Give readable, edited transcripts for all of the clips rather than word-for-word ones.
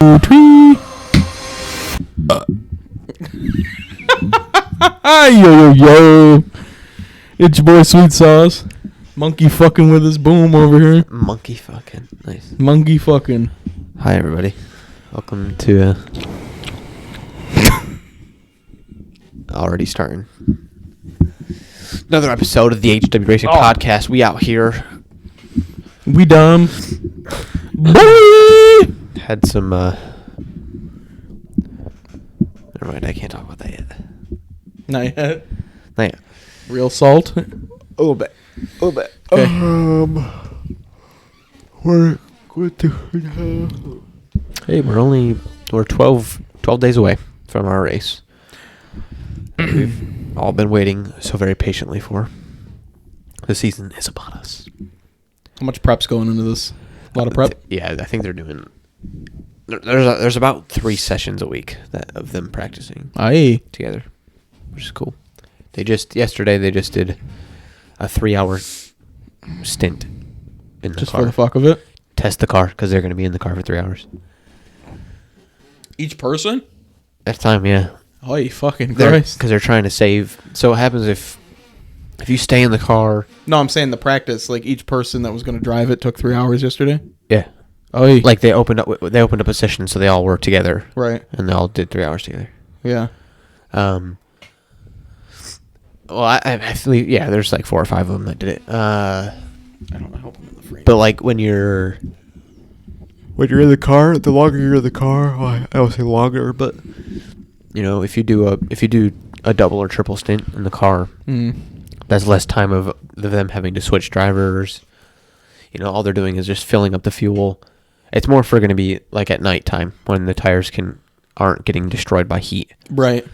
Twee. Yo. It's your boy Sweet Sauce. Monkey fucking with his boom over here. Monkey fucking. Nice. Monkey fucking. Hi, everybody. Welcome to... already starting. Another episode of the HW Racing Podcast. We out here. We dumb. Boy! Had some... Never mind, I can't talk about that yet. Not yet. Not yet. Real salt. A little bit. Okay. Hey, we're 12 days away from our race. We've all been waiting so very patiently for. The season is upon us. How much prep's going into this? A lot of prep? Yeah, I think they're doing... There's about 3 sessions a week of them practicing together, which is cool. Yesterday they just did a 3-hour stint in the car. Just for the fuck of it? Test the car, because they're going to be in the car for 3 hours. Each person? That time, yeah. Oh, you fucking Christ. Because they're trying to save... So what happens if you stay in the car... No, I'm saying the practice. Like, each person that was going to drive it took 3 hours yesterday? Yeah. Oh, like they opened up a session, so they all worked together. Right. And they all did 3 hours together. Yeah. Well, I believe, yeah, there's like 4 or 5 of them that did it. I don't know. I hope I'm in the frame. But like when you're in the car, the longer you're in the car, I don't say longer, but you know, if you do a double or triple stint in the car, that's less time of them having to switch drivers. You know, all they're doing is just filling up the fuel. It's more for going to be like at nighttime when the tires aren't getting destroyed by heat. Right.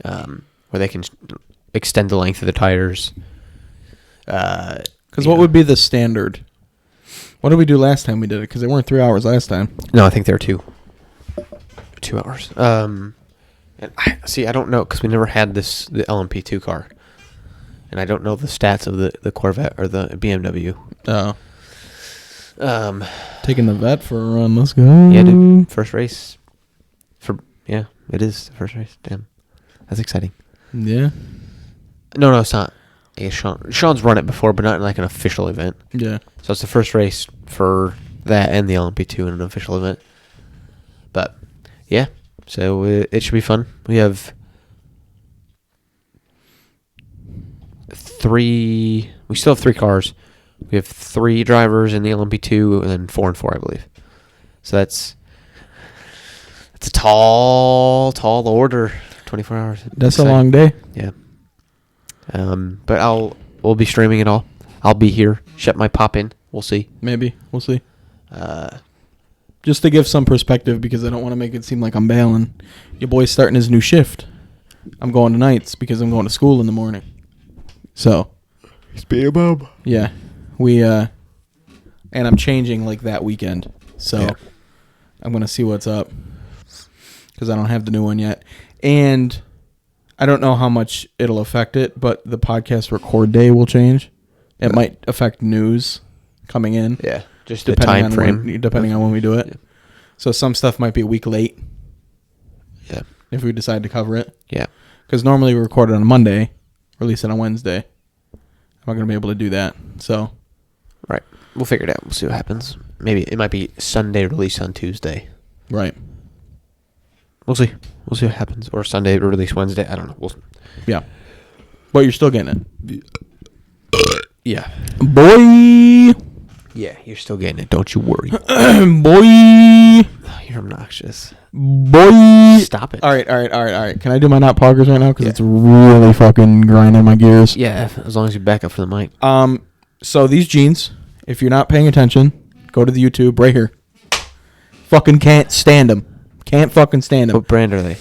Where they can extend the length of the tires. Because what would be the standard? What did we do last time we did it? Because they weren't 3 hours last time. No, I think they're 2 hours. And I don't know, because we never had the LMP2 car. And I don't know the stats of the Corvette or the BMW. Oh. Taking the vet for a run. Let's go. Yeah, dude. First race. It is the first race. Damn. That's exciting. Yeah. No, it's not. Yeah, Sean's run it before, but not in like an official event. Yeah. So it's the first race for that and the LMP2 in an official event. But, yeah. So it should be fun. We have 3... We still have 3 cars. We have 3 drivers in the LMP2 and then 4 and 4, I believe. So that's a tall order. 24 hours. That's a long day. Yeah. But we'll be streaming it all. I'll be here. Shut my pop in. We'll see. Maybe. We'll see. Just to give some perspective, because I don't want to make it seem like I'm bailing. Your boy's starting his new shift. I'm going to nights because I'm going to school in the morning. So. Speed above. Yeah. And I'm changing like that weekend. So yeah. I'm going to see what's up. Because I don't have the new one yet. And I don't know how much it'll affect it, but the podcast record day will change. It might affect news coming in. Yeah. Just the time frame. Depending on when we do it. Yeah. So some stuff might be a week late. Yeah. If we decide to cover it. Yeah. Because normally we record it on a Monday, release it on Wednesday. I'm not going to be able to do that. So. Right. We'll figure it out. We'll see what happens. Maybe it might be Sunday release on Tuesday. Right. We'll see. We'll see what happens. Or Sunday release Wednesday. I don't know. Yeah. But you're still getting it. Yeah. Boy. Yeah, you're still getting it. Don't you worry. Boy. You're obnoxious. Boy. Stop it. All right. Can I do my not poggers right now? Because it's really fucking grinding my gears. Yeah, as long as you back up for the mic. So these jeans, if you're not paying attention, go to the YouTube right here. Fucking can't stand them. Can't fucking stand them. What brand are they?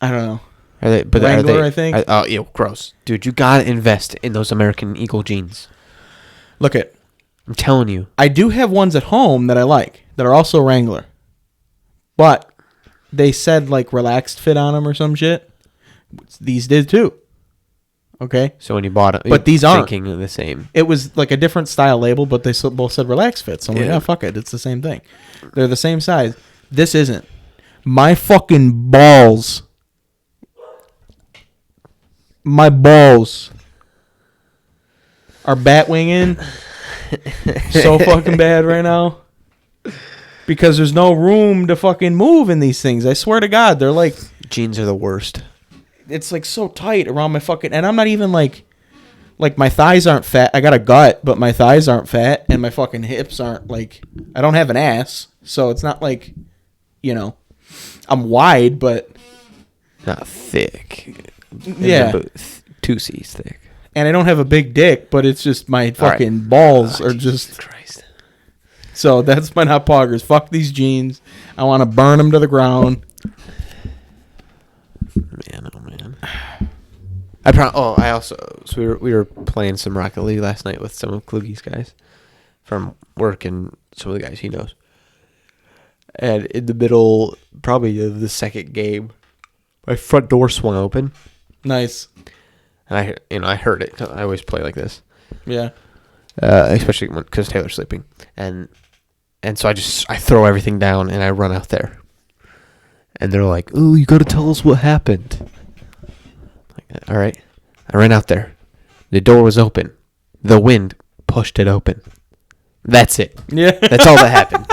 I don't know. Are they? But Wrangler, I think. Oh, ew, gross, dude. You gotta invest in those American Eagle jeans. Look it. I'm telling you. I do have ones at home that I like that are also Wrangler, but they said like relaxed fit on them or some shit. These did too. Okay. So when you bought it, But these aren't. thinking the same. It was like a different style label, but they both said relax fit. So I'm like, Yeah. oh, fuck it. It's the same thing. They're the same size. This isn't. My fucking balls. My balls are batwinging so fucking bad right now. Because there's no room to fucking move in these things. I swear to God. They're like... Jeans are the worst. It's like so tight around my fucking... And I'm not even like my thighs aren't fat. I got a gut, but my thighs aren't fat. And my fucking hips aren't like... I don't have an ass. So it's not like, I'm wide, but... Not thick. Yeah. 2 C's thick. And I don't have a big dick, but it's just my fucking balls are Jesus just... Christ. So that's my not poggers. Fuck these jeans. I want to burn them to the ground. Man, oh man. So we were playing some Rocket League last night with some of Kluge's guys from work and some of the guys he knows. And in the middle, probably of the second game, my front door swung open. Nice. And I heard it. I always play like this. Yeah. Especially because Taylor's sleeping. And so I throw everything down and I run out there. And they're like, "Oh, you got to tell us what happened." Like, all right. I ran out there. The door was open. The wind pushed it open. That's it. Yeah. That's all that happened.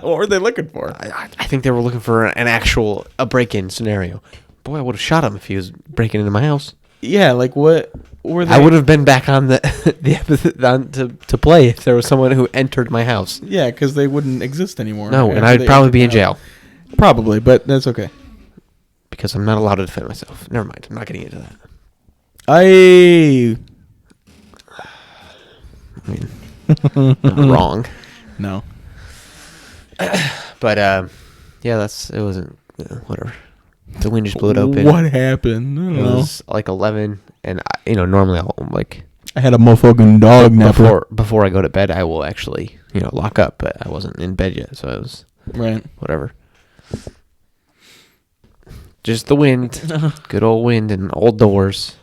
What were they looking for? I think they were looking for a break-in scenario. Boy, I would have shot him if he was breaking into my house. Yeah, like what were they? I would have been back on the episode to play if there was someone who entered my house. Yeah, because they wouldn't exist anymore. No, and I'd probably be in jail. Probably, but that's okay. Because I'm not allowed to defend myself. Never mind. I'm not getting into that. I mean, I'm wrong. No. But, yeah, it wasn't, whatever. The wind just blew it open. What happened? I don't know. It was like 11, and, normally I'll, like... I had a motherfucking dog napper. Before I go to bed, I will actually, lock up, but I wasn't in bed yet, so it was... Right. Whatever. Just the wind. Good old wind and old doors.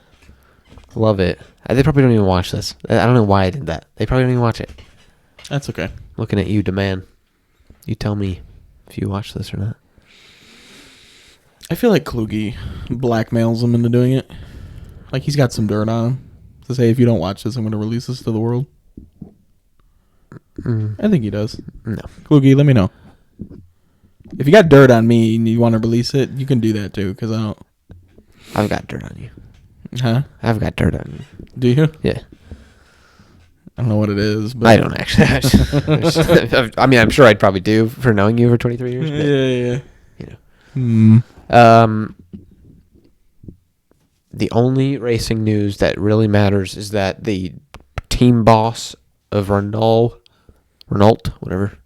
Love it. They probably don't even watch this. I don't know why I did that. They probably don't even watch it. That's okay. Looking at you, demand. You tell me if you watch this or not. I feel like Kluge blackmails him into doing it. Like he's got some dirt on him to say, if you don't watch this, I'm going to release this to the world. I think he does. No. Kluge, let me know. If you got dirt on me and you want to release it, you can do that too, because I don't... I've got dirt on you. Huh? I've got dirt on you. Do you? Yeah. I don't know what it is, but... I don't actually. I mean, I'm sure I'd probably do for knowing you for 23 years. But, the only racing news that really matters is that the team boss of Renault, whatever,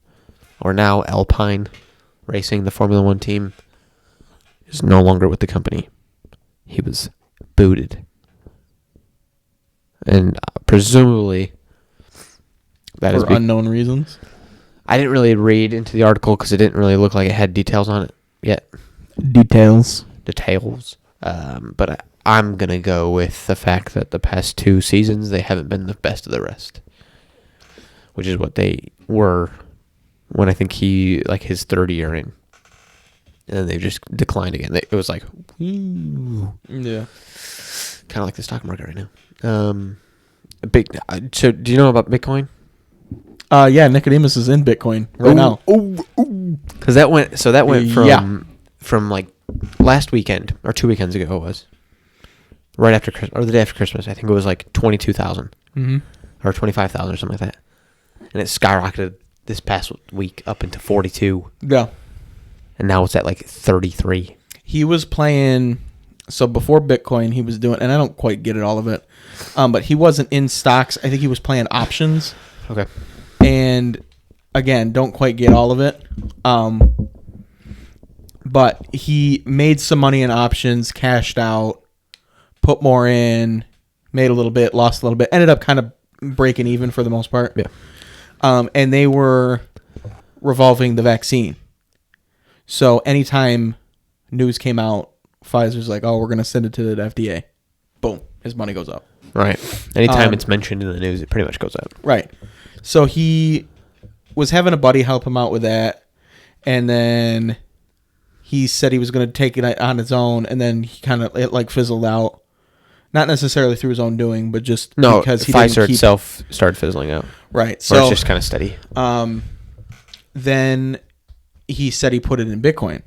or now Alpine Racing, the Formula One team, is no longer with the company. He was booted. And presumably that is for unknown reasons. I didn't really read into the article because it didn't really look like it had details on it yet. Details. But I'm going to go with the fact that the past 2 seasons, they haven't been the best of the rest. Which is what they were when I think his third year in. And then they just declined again. It was like, woo. Yeah. Kind of like the stock market right now. So do you know about Bitcoin? Yeah, Nicodemus is in Bitcoin right now. Because that went from like last weekend or 2 weekends ago it was. Right after Christmas, or the day after Christmas, I think it was like 22,000 or 25,000 or something like that. And it skyrocketed this past week up into 42. Yeah. And now it's at like 33. He was playing, so before Bitcoin, he was doing, and I don't quite get it, all of it, but he wasn't in stocks. I think he was playing options. Okay. And again, don't quite get all of it. But he made some money in options, cashed out, put more in, made a little bit, lost a little bit, ended up kind of breaking even for the most part. Yeah. And they were revolving the vaccine. So anytime news came out, Pfizer's like, oh, we're going to send it to the FDA. boom, his money goes up. Right. Anytime it's mentioned in the news, it pretty much goes up. Right. So he was having a buddy help him out with that, and then he said he was going to take it on his own, and then he kind of it like fizzled out. Not necessarily through his own doing, but just because he Pfizer didn't keep... itself started fizzling out. Right. So it's just kind of steady. Then he said he put it in Bitcoin.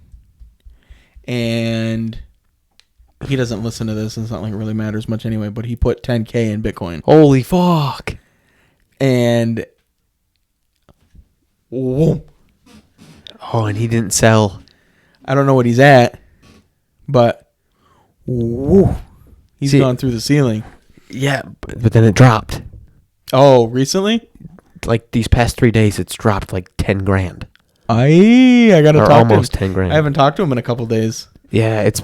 And he doesn't listen to this, and it's not like it really matters much anyway, but he put $10K in Bitcoin. Holy fuck. And whoa. Oh, and he didn't sell. I don't know what he's at, but whoa. He's gone through the ceiling. Yeah, but then it dropped. Oh, recently? Like these past 3 days, it's dropped like 10 grand. I gotta talk to him. Almost 10 grand. I haven't talked to him in a couple days. Yeah, it's...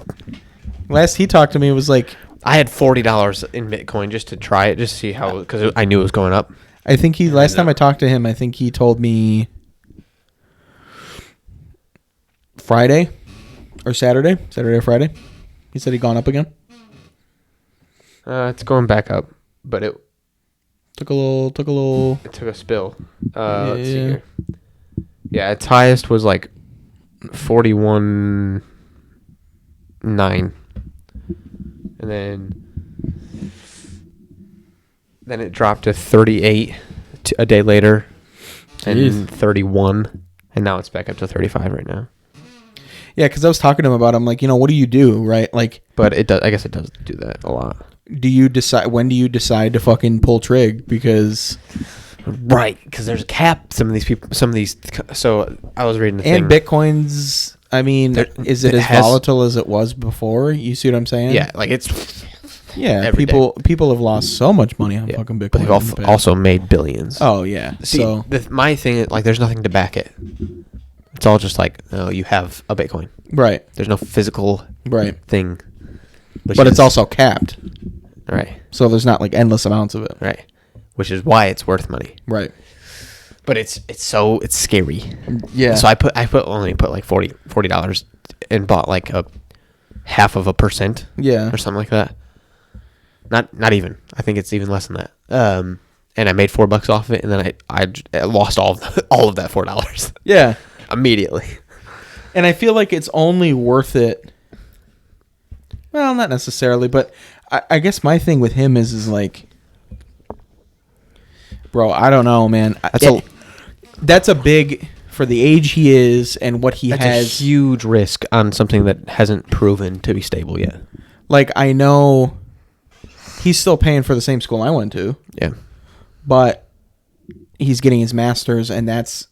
Last he talked to me was like... I had $40 in Bitcoin just to try it, just to see how... Because I knew it was going up. I think last time I talked to him, I think he told me... Friday? Or Saturday? Saturday or Friday? He said he'd gone up again. It's going back up, but it... Took a little... It took a spill. Let's see here. Yeah, its highest was like 41.9, and then it dropped to 38 a day later, and 31, and now it's back up to 35 right now. Yeah, because I was talking to him about it. I'm like, what do you do, right? Like, but it does. I guess it does do that a lot. Do you decide when do you decide to fucking pull trig? Because right, because there's a cap. Some of these. So I was reading the thing. And Bitcoin's. I mean, is it as volatile as it was before? You see what I'm saying? Yeah, like it's. Yeah, people have lost so much money on fucking Bitcoin. But they've also made billions. Oh yeah. See, so my thing is like, there's nothing to back it. It's all just like, oh, you have a Bitcoin. Right. There's no physical thing. But it's also capped. Right. So there's not like endless amounts of it. Right. Which is why it's worth money. Right. But it's scary. Yeah. So I only put like $40 and bought like a 0.5%. Yeah. Or something like that. Not even. I think it's even less than that. And I made $4 off of it, and then I lost all of that $4. Yeah. Immediately. And I feel like it's only worth it. Well, not necessarily, but I guess my thing with him is like, bro, I don't know, man. That's a big, for the age he is and what he has. That's a huge risk on something that hasn't proven to be stable yet. Like, I know he's still paying for the same school I went to. Yeah. But he's getting his master's, and that's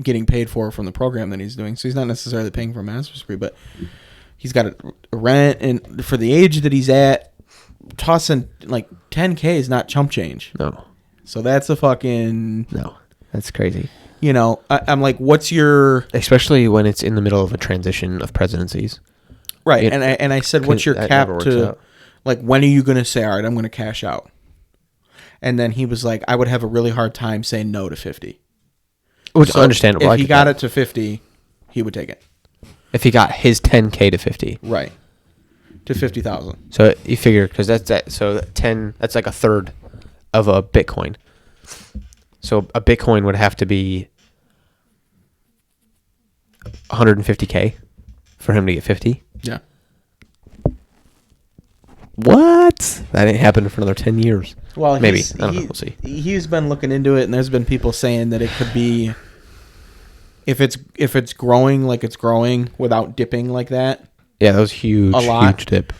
getting paid for from the program that he's doing. So he's not necessarily paying for a master's degree, but he's got a rent, and for the age that he's at, tossing like 10K is not chump change. No. So that's a fucking... No. That's crazy. I'm like, what's your... Especially when it's in the middle of a transition of presidencies. Right. And I said, what's your cap to... Like, when are you going to say, all right, I'm going to cash out? And then he was like, I would have a really hard time saying no to 50. Which is understandable. If he got it to 50, he would take it. If he got his 10K to 50. Right. To 50,000. So you figure, because that's that. So 10, that's like a third of a Bitcoin. So a Bitcoin would have to be 150K for him to get 50. Yeah. What? That ain't happening for another 10 years. Well, maybe. I don't know. We'll see. He's been looking into it, and there's been people saying that it could be, if it's growing like it's growing without dipping like that. Yeah, that was huge. A lot. Huge dip.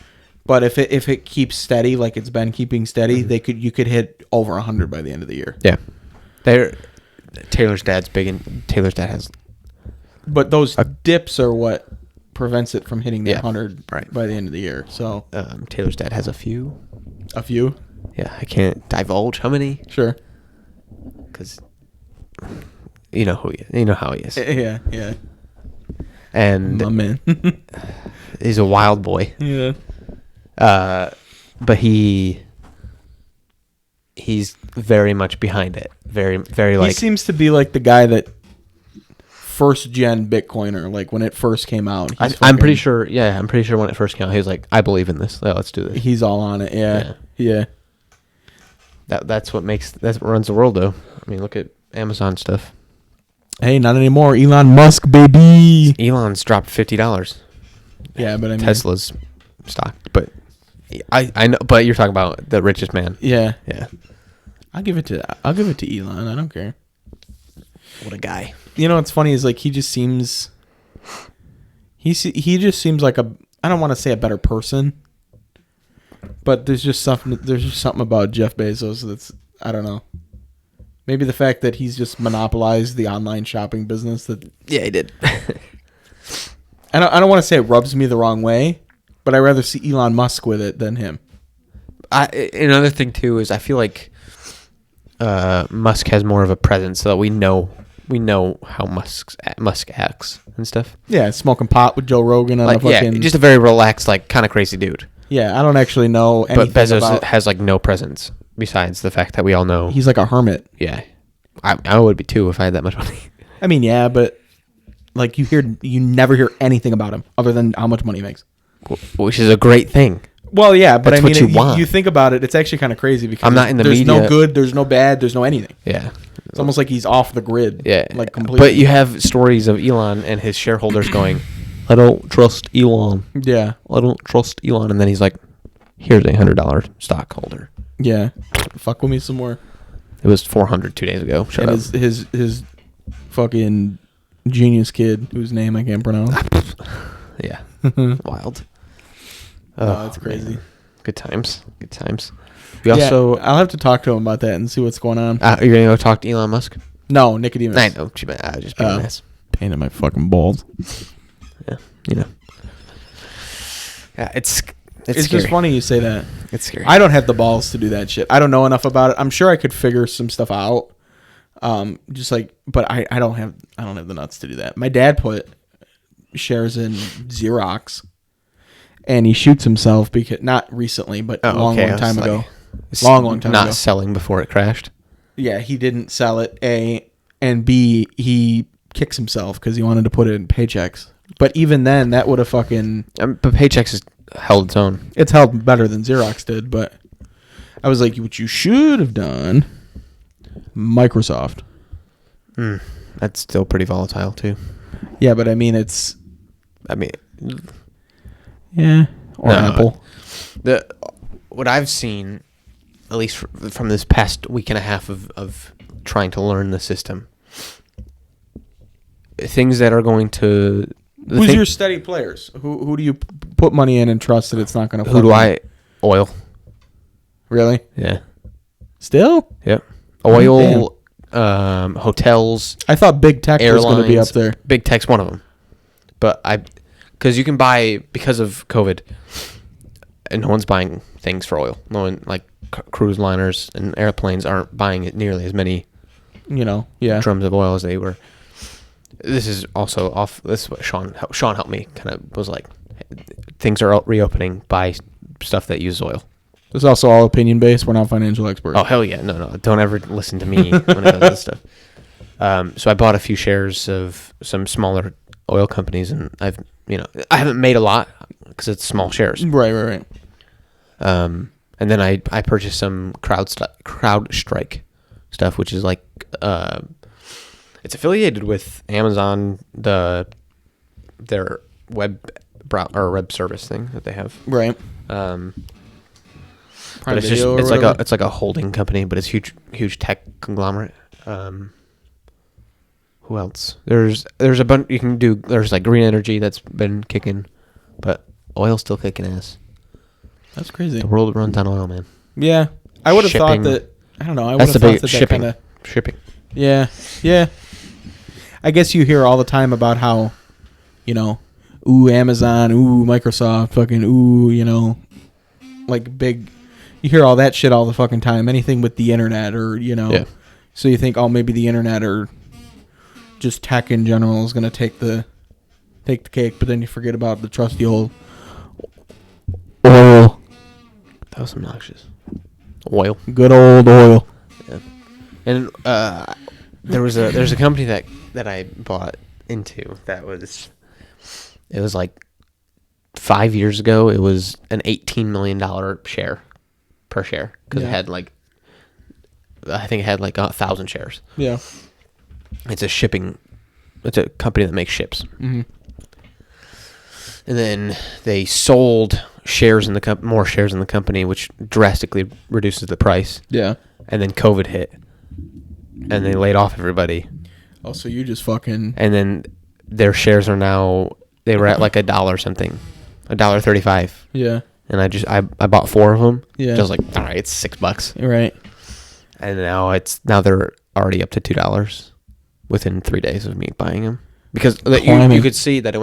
But if it keeps steady like it's been keeping steady, you could hit over 100 by the end of the year. Yeah. Taylor's dad's big, and Taylor's dad has. But those dips are what prevents it from hitting the 100 right by the end of the year. So Taylor's dad has a few. A few? Yeah, I can't divulge how many. Sure. Because you know how he is. Yeah. And my man. He's a wild boy. Yeah. But he's very much behind it. Very, very like. He seems to be like the guy that first gen Bitcoiner, like when it first came out. I'm pretty sure. Yeah, I'm pretty sure when it first came out, he was like, "I believe in this. Yeah, let's do this." He's all on it. Yeah. That's what runs the world, though. I mean, look at Amazon stuff. Hey, not anymore. Elon Musk, baby. Elon's dropped $50. Yeah, but I mean Tesla's stock, but I know. But you're talking about the richest man. Yeah. Yeah. I'll give it to Elon. I don't care. What a guy. You know what's funny is like he just seems like I don't want to say a better person, but there's just something about Jeff Bezos that's, I don't know. Maybe the fact that he's just monopolized the online shopping business Yeah, he did. I don't want to say it rubs me the wrong way, but I'd rather see Elon Musk with it than him. Another thing too is I feel like Musk has more of a presence, so that we know how Musk acts and stuff. Yeah, smoking pot with Joe Rogan on like, a fucking... just a very relaxed, like kind of crazy dude. Yeah, I don't actually know anything But Bezos about... has like no presence besides the fact that we all know He's like a hermit. Yeah, I would be too if I had that much money. I mean, yeah, but like you never hear anything about him other than how much money he makes, which is a great thing. Well, yeah, but That's I mean, what you want. you think about it, it's actually kind of crazy because I'm not in the there's media. no good, there's no bad, there's no anything. Yeah. It's almost like he's off the grid. Yeah. Like completely. But you have stories of Elon and his shareholders going, I don't trust Elon. Yeah. I don't trust Elon. And then he's like, here's $100 stockholder. Yeah. Fuck with me some more. It was 400 2 days ago. Shut and up. his fucking genius kid whose name I can't pronounce. Yeah. Wild. Oh, that's crazy. Man. Good times. Good times. We also... I'll have to talk to him about that and see what's going on. You're going to go talk to Elon Musk? No, Nicodemus. I know. I just being an ass. Pain in my fucking balls. Yeah. You know. Yeah, it's just funny you say that. It's scary. I don't have the balls to do that shit. I don't know enough about it. I'm sure I could figure some stuff out. But I don't have the nuts to do that. My dad put shares in Xerox, and he shoots himself because not recently, but a long time ago. Long time ago. Not selling before it crashed. Yeah, he didn't sell it. A and B, he kicks himself because he wanted to put it in Paychecks. But even then, that would have fucking. But Paychecks has held its own. It's held better than Xerox did. But I was like, what you should have done, Microsoft. That's still pretty volatile too. Yeah, but I mean, it's. Yeah, or Apple. What I've seen, at least from this past week and a half of trying to learn the system, things that are going to. Who's your steady players? Who do you put money in and trust that it's not going to? Who do I? Oil. Really? Yeah. Still? Yep. Oil. Hotels. I thought big tech was going to be up there. Big tech's one of them, but because you can buy because of COVID, and no one's buying things for oil. No one like cruise liners and airplanes aren't buying it nearly as many. Drums of oil as they were. This is also off. This is what Sean helped me. Kind of was like, things are reopening. Buy stuff that uses oil. This is also all opinion based. We're not financial experts. Oh hell yeah, no! Don't ever listen to me when it comes to this stuff. So I bought a few shares of some smaller oil companies, and I haven't made a lot because it's small shares. Right. And then I purchased some CrowdStrike stuff, which is like it's affiliated with Amazon, their web service thing that they have. Right. But it's like a holding company, but it's huge tech conglomerate. Who else? There's a bunch you can do. There's like green energy that's been kicking, but oil's still kicking ass. That's crazy. The world runs on oil, man. Yeah, I would have thought that. I don't know. I would have thought that shipping. Shipping. Yeah. I guess you hear all the time about how, Amazon, Microsoft, fucking, like big. You hear all that shit all the fucking time. Anything with the internet or, Yeah. So you think, maybe the internet or just tech in general is going to take the cake, but then you forget about the trusty old oil. That was obnoxious. Oil. Good old oil. Yeah. And there's a company that I bought into, it was like 5 years ago. It was an $18 million share per share because it had like, I think it had like 1,000 shares. Yeah. It's a company that makes ships. Mm-hmm. And then they sold more shares in the company, which drastically reduces the price. Yeah. And then COVID hit, and they laid off everybody. Oh, so you just fucking... And then their shares are now, they were at like $1 something, $1.35. Yeah. And I bought 4 of them. Yeah. Just like, all right, it's $6. Right. And now they're already up to $2 within 3 days of me buying them, because you could see that it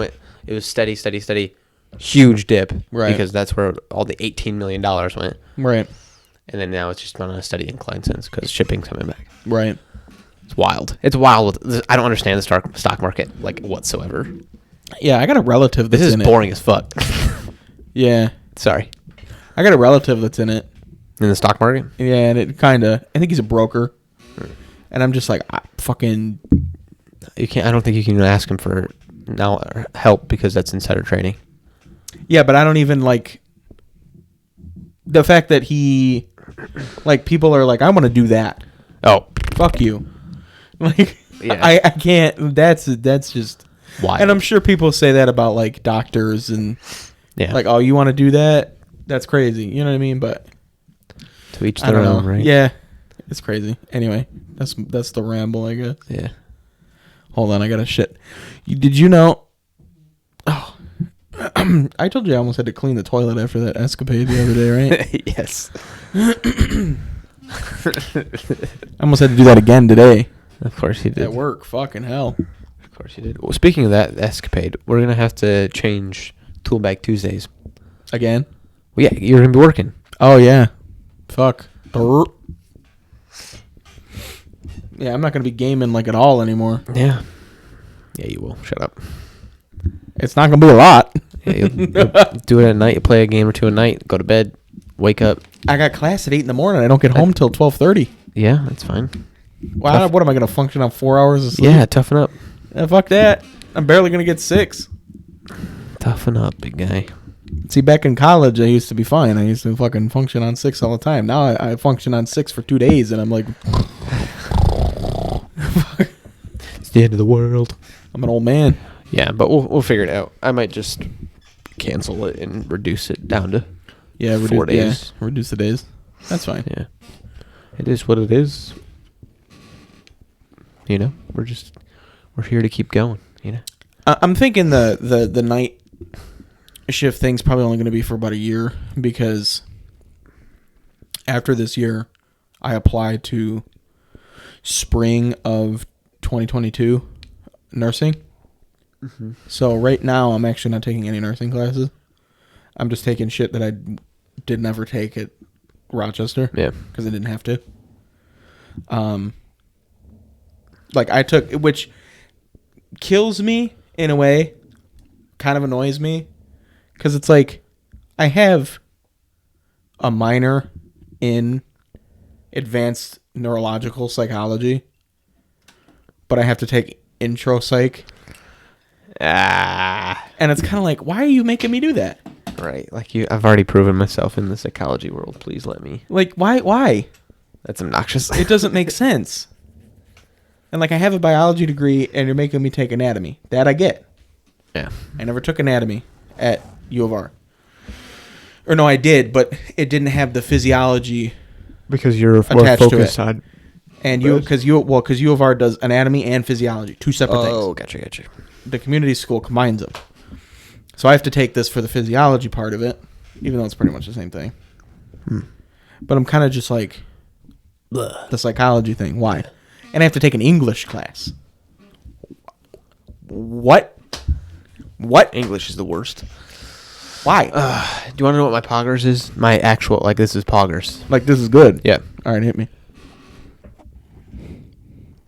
was steady, huge dip. Right. Because that's where all the $18 million went. Right. And then now it's just on a steady incline since, because shipping's coming back. Right. It's wild. It's wild. I don't understand the stock market like whatsoever. Yeah, I got a relative that's in it. This is boring as fuck. Yeah. Sorry. I got a relative that's in it. In the stock market? Yeah, and it kind of... I think he's a broker. And I'm just like, fucking... You can't. I don't think you can ask him for help because that's insider trading. Yeah, but I don't even like... The fact that he... Like, people are like, I want to do that. Oh. Fuck you. Like, yeah. I can't... That's just... Why? And I'm sure people say that about, like, doctors and... Yeah. Like, oh, you want to do that? That's crazy. You know what I mean? But... To each their own, right? Yeah. It's crazy. Anyway, that's the ramble, I guess. Yeah. Hold on, I got a shit. Did you know... Oh. I told you I almost had to clean the toilet after that escapade the other day, right? Yes. I almost had to do that again today. Of course you did. At work. Fucking hell. Of course you did. Well, speaking of that escapade, we're going to have to change Tool Bag Tuesdays. Again? Well, yeah, you're going to be working. Oh, yeah. Fuck. Yeah, I'm not going to be gaming like at all anymore. Yeah. Yeah, you will. Shut up. It's not going to be a lot. Yeah, you'll do it at night. You play a game or two at night. Go to bed. Wake up. I got class at 8 in the morning. I don't get home till 12:30. Yeah, that's fine. Well, what am I going to function on 4 hours of sleep? Yeah, toughen up. Fuck that. I'm barely going to get 6. Toughen up, big guy. See, back in college, I used to be fine. I used to fucking function on 6 all the time. Now I function on 6 for 2 days, and I'm like... It's the end of the world. I'm an old man. Yeah, but we'll figure it out. I might just cancel it and reduce it down to 4 days. Yeah, reduce the days. That's fine. Yeah. It is what it is. You know, we're here to keep going, you know. I'm thinking the night shift thing's probably only going to be for about a year, because after this year, I applied to spring of 2022 nursing. Mm-hmm. So right now, I'm actually not taking any nursing classes. I'm just taking shit that I did never take at Rochester. Yeah. Because I didn't have to. Like I took, which kills me in a way, kind of annoys me, because it's like I have a minor in advanced neurological psychology, but I have to take intro psych. And it's kind of like, why are you making me do that? Right. Like I've already proven myself in the psychology world. Please let me. Like, why? That's obnoxious. It doesn't make sense. And like, I have a biology degree and you're making me take anatomy. That I get. Yeah. I never took anatomy at U of R. Or no, I did, but it didn't have the physiology because you're more focused on. And because U of R does anatomy and physiology, 2 separate things. Oh, gotcha. The community school combines them. So I have to take this for the physiology part of it, even though it's pretty much the same thing. But I'm kind of just like, the psychology thing. Why? And I have to take an English class. What? English is the worst. Why? Do you want to know what my poggers is? My actual, like, this is poggers. Like, this is good? Yeah. All right, hit me.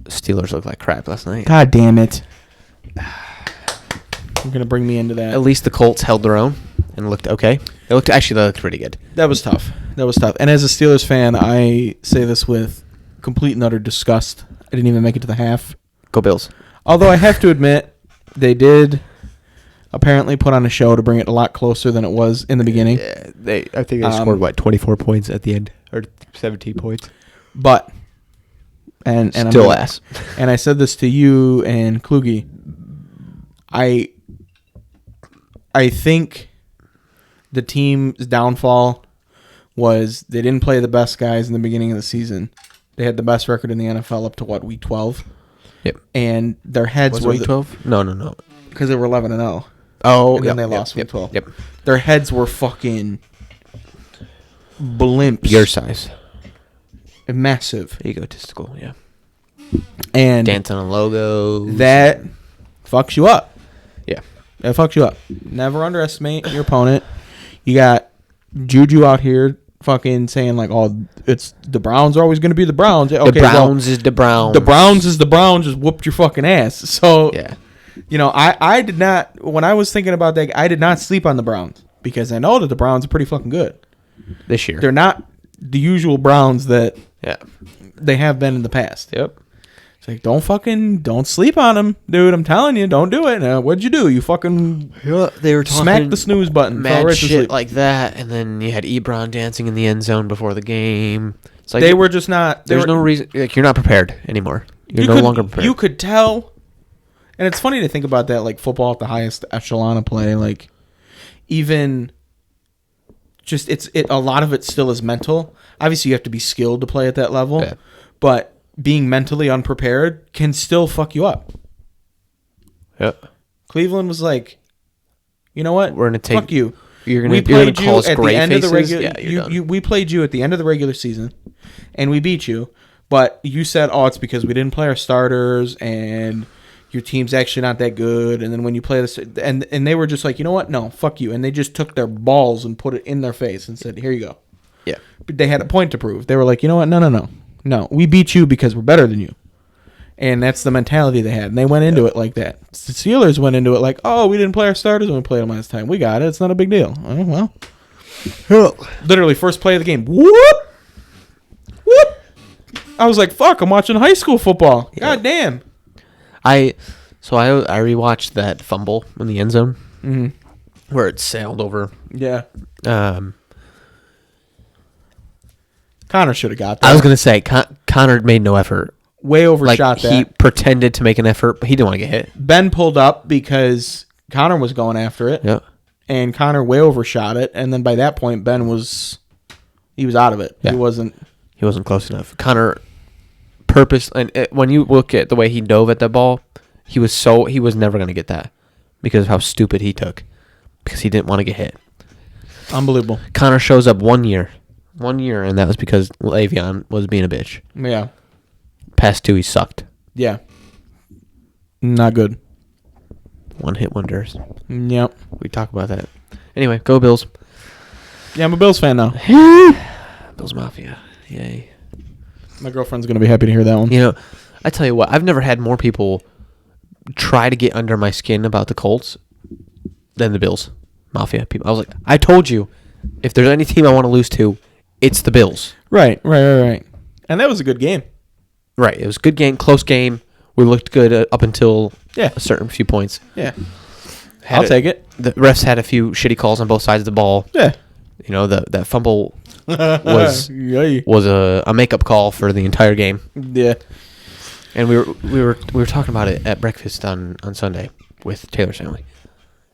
Steelers looked like crap last night. God damn it. You're going to bring me into that. At least the Colts held their own and looked okay. They looked pretty good. That was tough. And as a Steelers fan, I say this with complete and utter disgust. I didn't even make it to the half. Go Bills. Although I have to admit, They did apparently put on a show to bring it a lot closer than it was in the beginning. Yeah, I think they scored 24 points at the end, or 17 points. But and Still ass. And I said this to you and Kluge. I think the team's downfall was they didn't play the best guys in the beginning of the season. They had the best record in the NFL up to week 12. Yep. And their heads were week 12? No. Because they were 11-0. Oh, and then they lost week 12. Yep. Their heads were fucking blimps. Your size. Massive. Egotistical, yeah. And dancing on logos. That fucks you up. Yeah. That fucks you up. Never underestimate your opponent. You got Juju out here fucking saying like, oh, it's the Browns are always going to be the Browns. Okay, the Browns is the Browns. The Browns is the Browns. Just whooped your fucking ass. So, yeah. You know, I did not, when I was thinking about that, I did not sleep on the Browns because I know that the Browns are pretty fucking good. This year. They're not the usual Browns that they have been in the past. Yep. It's like, don't sleep on them, dude. I'm telling you, don't do it. What'd you do? You fucking they were talking smack the snooze button. Mad right shit like that, and then you had Ebron dancing in the end zone before the game. It's like they were just not. There's no reason. Like, you're not prepared anymore. You're no longer prepared. You could tell. And it's funny to think about that, like football at the highest echelon of play, like even just a lot of it still is mental. Obviously, you have to be skilled to play at that level, but being mentally unprepared can still fuck you up. Yeah. Cleveland was like, you know what? We're gonna take fuck you. You're gonna call us gray faces. We played you at the end of the regular season, and we beat you. But you said, oh, it's because we didn't play our starters and your team's actually not that good. And then when you play this, and they were just like, you know what? No, fuck you. And they just took their balls and put it in their face and said, here you go. Yeah. But they had a point to prove. They were like, you know what? No. We beat you because we're better than you. And that's the mentality they had. And they went into it like that. The Steelers went into it like, oh, we didn't play our starters when we played them last time. We got it. It's not a big deal. Oh, well. Literally, first play of the game. Whoop! Whoop! I was like, fuck, I'm watching high school football. Yeah. God damn. I rewatched that fumble in the end zone where it sailed over. Yeah. Connor should have got that. I was going to say, Connor made no effort. Way overshot that. He pretended to make an effort, but he didn't want to get hit. Ben pulled up because Connor was going after it. Yeah. And Connor way overshot it. And then by that point, Ben was out of it. Yeah. He wasn't close enough. Connor when you look at the way he dove at the ball, he was never going to get that because of how stupid he took because he didn't want to get hit. Unbelievable. Connor shows up 1 year, and that was because Le'Veon was being a bitch. Yeah. Past two, he sucked. Yeah. Not good. One-hit wonders. Yep. We talk about that. Anyway, go Bills. Yeah, I'm a Bills fan now. Bills Mafia. Yay. My girlfriend's going to be happy to hear that one. You know, I tell you what, I've never had more people try to get under my skin about the Colts than the Bills Mafia people. I was like, I told you, if there's any team I want to lose to, it's the Bills. Right. And that was a good game. Right. It was a good game, close game. We looked good up until a certain few points. Yeah. I'll take it. The refs had a few shitty calls on both sides of the ball. Yeah. You know, that fumble was a makeup call for the entire game. Yeah. And we were talking about it at breakfast on Sunday with Taylor's family.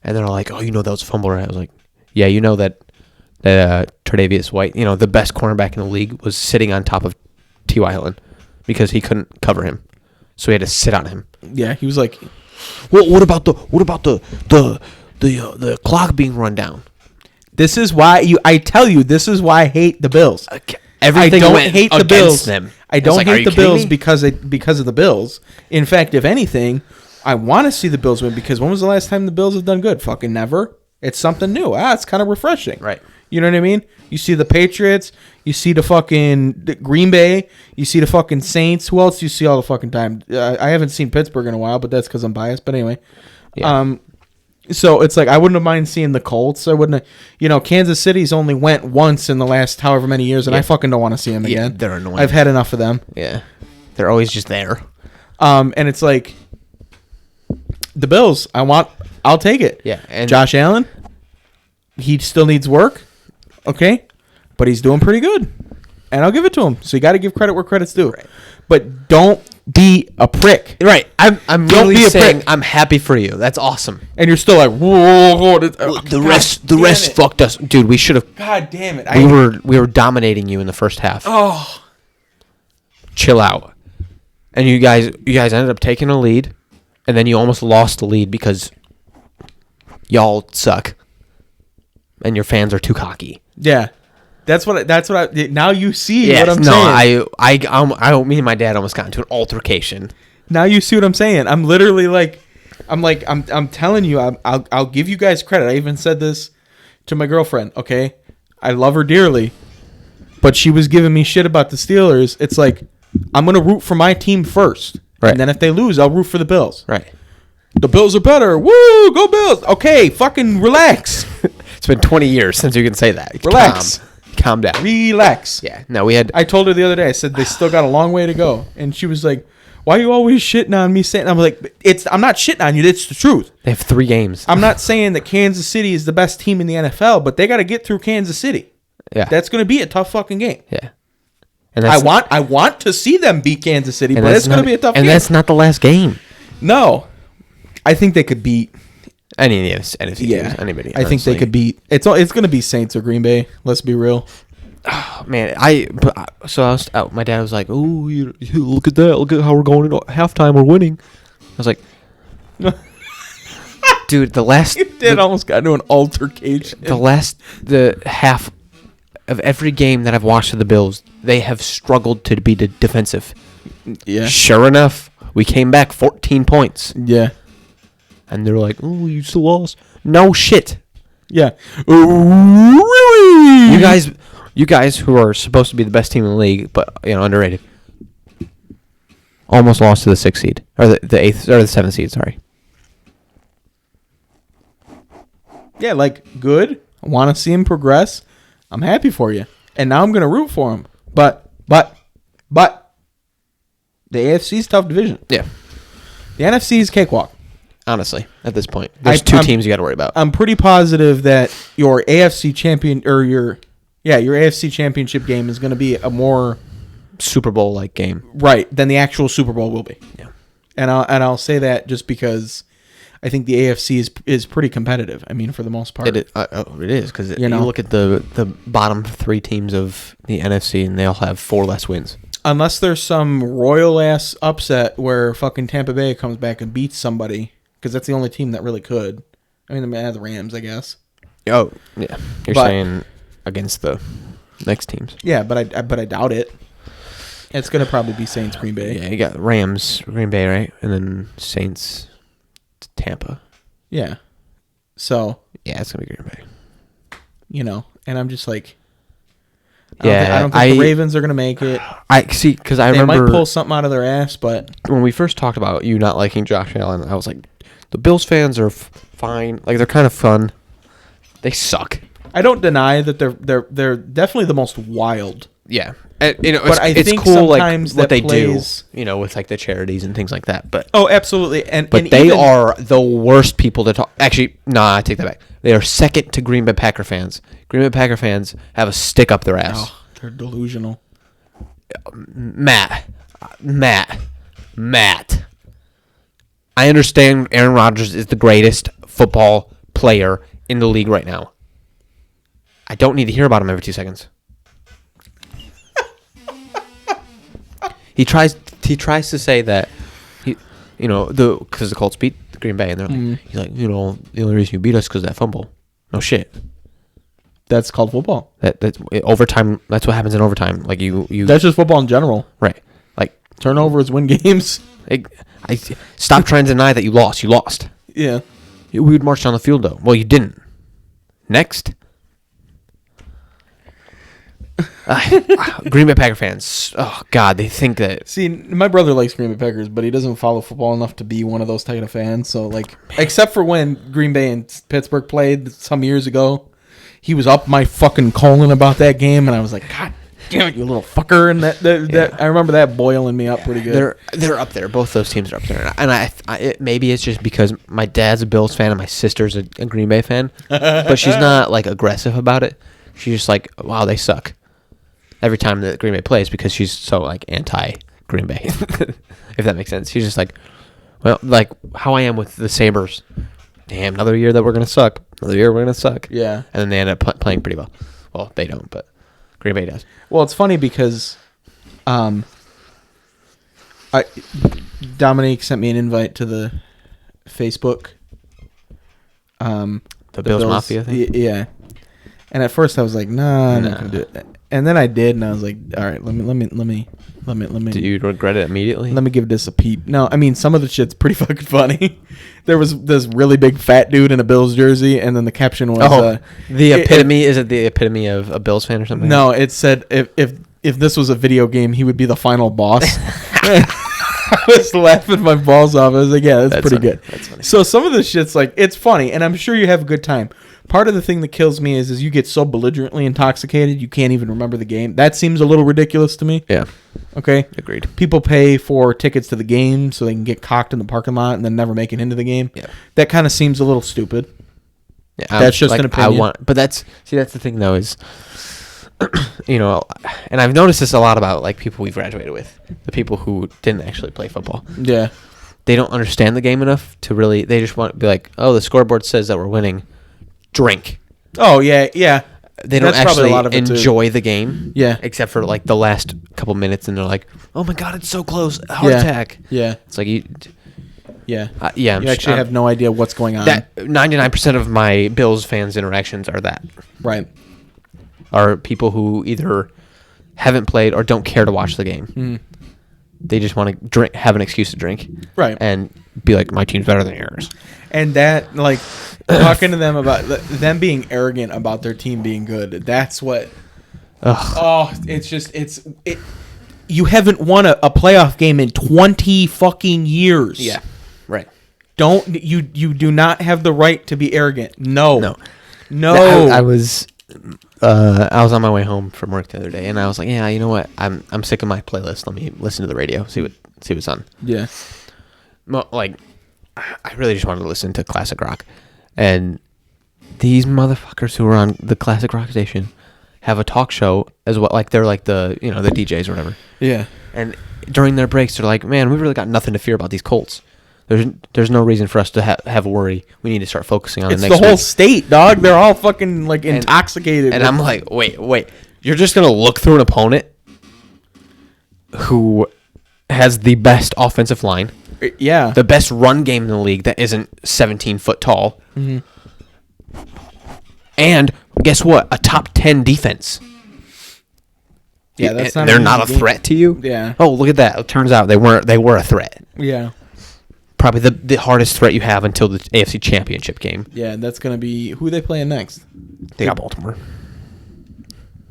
And they're all like, "Oh, you know that was a fumble, right?" I was like, "Yeah, you know that Tre'Davious White, you know, the best cornerback in the league, was sitting on top of T.Y. Hilton because he couldn't cover him, so he had to sit on him." Yeah, he was like, "Well, what about the clock being run down?" This is why this is why I hate the Bills. Everything I don't went hate the Bills. Them. I don't hate the Bills because of the Bills. In fact, if anything, I want to see the Bills win because when was the last time the Bills have done good? Fucking never. It's something new. It's kind of refreshing. Right. You know what I mean? You see the Patriots. You see the Green Bay. You see the fucking Saints. Who else do you see all the fucking time? I haven't seen Pittsburgh in a while, but that's because I'm biased. But anyway. Yeah. So it's like I wouldn't have mind seeing the Colts. I wouldn't have, Kansas City's only went once in the last however many years, and I fucking don't want to see them again. They're annoying. I've had enough of them. Yeah. They're always just there. And it's like the Bills. I'll take it. Yeah, and Josh Allen, he still needs work. Okay, but he's doing pretty good, and I'll give it to him. So you got to give credit where credit's due. Right. But don't be a prick. Right. I'm Don't really be a saying prick. I'm happy for you. That's awesome. And you're still like, whoa. The rest fucked us, dude. We should have. God damn it. We were dominating you in the first half. Oh. Chill out. And you guys ended up taking a lead, and then you almost lost the lead because y'all suck, and your fans are too cocky. Yeah. That's what I now you see Yes, what I'm saying. Me and my dad almost got into an altercation. Now you see what I'm saying. I'm literally I'm telling you, I'll give you guys credit. I even said this to my girlfriend. Okay, I love her dearly, but she was giving me shit about the Steelers. It's like I'm gonna root for my team first, right? And then if they lose, I'll root for the Bills. Right. The Bills are better. Woo, go Bills. Okay, fucking relax. It's been 20 years since you can say that. Relax. Calm down. Relax. Yeah. No, we had. I told her the other day. I said they still got a long way to go, and she was like, "Why are you always shitting on me?" Saying, I'm like, I'm not shitting on you. It's the truth. They have 3 games. I'm not saying that Kansas City is the best team in the NFL, but they got to get through Kansas City. Yeah. That's going to be a tough fucking game. Yeah. And I want to see them beat Kansas City, but it's going to be a tough game. And that's not the last game. No, I think they could beat any of the NFC teams. Anybody. I think they could beat. It's going to be Saints or Green Bay. Let's be real. Oh, man, my dad was like, "Oh, you look at that! Look at how we're going into halftime. We're winning." I was like, "Dude, Almost got into an altercation. The half of every game that I've watched of the Bills, they have struggled to be defensive. Yeah. Sure enough, we came back 14 points. Yeah. And they're like, "Oh, you still lost." No shit. Yeah. Really? You guys who are supposed to be the best team in the league, but underrated, almost lost to the 6th seed or the 8th or the 7th seed. Sorry. Yeah, good. I want to see him progress. I'm happy for you, and now I'm gonna root for him. But the AFC's tough division. Yeah. The NFC's cakewalk. Honestly, at this point, there's 2 teams you got to worry about. I'm pretty positive that your AFC champion or your AFC championship game is going to be a more Super Bowl like game, right, than the actual Super Bowl will be. Yeah, and I'll say that just because I think the AFC is pretty competitive. I mean, for the most part, it is because you look at the bottom 3 teams of the NFC and they all have 4 less wins. Unless there's some royal ass upset where fucking Tampa Bay comes back and beats somebody, because that's the only team that really could. I mean, the Rams, I guess. Oh yeah, you're saying against the next teams. Yeah, but I doubt it. It's gonna probably be Saints, Green Bay. Yeah, you got Rams, Green Bay, right, and then Saints, Tampa. Yeah. So. Yeah, it's gonna be Green Bay. And I'm just like. I don't think the Ravens are gonna make it. I see because I remember they might pull something out of their ass, but when we first talked about you not liking Josh Allen, I was like, the Bills fans are fine. Like they're kind of fun. They suck. I don't deny that they're definitely the most wild. Yeah, and, but I it's think cool sometimes like what they plays, do. With like the charities and things like that. But absolutely, and they are the worst people to talk. Actually, I take that back. They are second to Green Bay Packer fans. Green Bay Packer fans have a stick up their ass. Oh, they're delusional. Matt. I understand Aaron Rodgers is the greatest football player in the league right now. I don't need to hear about him every 2 seconds. He tries to say that because the Colts beat the Green Bay and they're like he's like, the only reason you beat us because of that fumble. No shit. That's called football. That's overtime. That's what happens in overtime. Like you. That's just football in general. Right. Like turnovers win games. I stop trying to deny that you lost. You lost. Yeah. We would march down the field though. Well, you didn't. Next. Green Bay Packer fans. Oh God, they think that. See, my brother likes Green Bay Packers, but he doesn't follow football enough to be one of those type of fans. So except for when Green Bay and Pittsburgh played some years ago, he was up my fucking colon about that game, and I was like, God damn it, you little fucker. And that I remember that boiling me up pretty good. They're up there. Both those teams are up there. And maybe it's just because my dad's a Bills fan and my sister's a Green Bay fan. But she's not, like, aggressive about it. She's just like, wow, they suck. Every time that Green Bay plays because she's so, like, anti-Green Bay. If that makes sense. She's just like, well, like, how I am with the Sabres. Damn, another year that we're going to suck. Another year we're going to suck. Yeah. And then they end up playing pretty well. Well, they don't, but Green Bay does. Well, it's funny because Dominique sent me an invite to the Facebook. The Bills Mafia thing? Yeah. And at first I was like, nah, I'm not going to do it. And then I did, and I was like, all right, let me. Do you regret it immediately? Let me give this a peep. No, I mean, some of the shit's pretty fucking funny. There was this really big fat dude in a Bills jersey, and then the caption was... the epitome? Is it the epitome of a Bills fan or something? No, it said, if this was a video game, he would be the final boss. I was laughing my balls off. I was like, yeah, that's pretty funny. good. That's funny. So some of the shit's like, it's funny, and I'm sure you have a good time. Part of the thing that kills me is you get so belligerently intoxicated, you can't even remember the game. That seems a little ridiculous to me. Yeah. Okay? Agreed. People pay for tickets to the game so they can get cocked in the parking lot and then never make it into the game. Yeah. That kind of seems a little stupid. Yeah, that's just an opinion. But that's the thing though is, you know, and I've noticed this a lot about like people we graduated with, the people who didn't actually play football. Yeah. They don't understand the game enough to really. They just want to be like, oh, the scoreboard says that we're winning. Drink. Oh yeah, yeah. They don't That's actually a lot of it enjoy the game. Yeah. Except for like the last couple minutes, and they're like, "Oh my god, it's so close! Heart attack!" Yeah. It's like you. Yeah. Yeah. You actually have no idea what's going on. That 99% of my Bills fans interactions are that. Right. Are people who either haven't played or don't care to watch the game. Mm. They just want to drink, have an excuse to drink, right, and be like, "My team's better than yours." And that, like, talking to them about them being arrogant about their team being good. That's what. Ugh. Oh, it's just it. You haven't won a playoff game in 20 fucking years. Yeah. Right. You do not have the right to be arrogant. No. I was on my way home from work the other day, and I was like, yeah, you know what? I'm sick of my playlist. Let me listen to the radio, see what's on. Yeah. Like, I really just wanted to listen to classic rock, and these motherfuckers who are on the classic rock station have a talk show as well. Like they're like the the DJs or whatever. Yeah. And during their breaks, they're like, man, we've really got nothing to fear about these Colts. There's no reason for us to have worry. We need to start focusing on it's the next the whole week. State, dog. They're all fucking like intoxicated. And I'm like, wait. You're just going to look through an opponent who has the best offensive line. Yeah. The best run game in the league that isn't 17 foot tall. Mm-hmm. And guess what? A top 10 defense. Yeah, that's not. They're not a threat to you. Yeah. Oh, look at that! It turns out they were a threat. Yeah. Probably the hardest threat you have until the AFC Championship game. Yeah, that's gonna be who they playing next. They got Baltimore.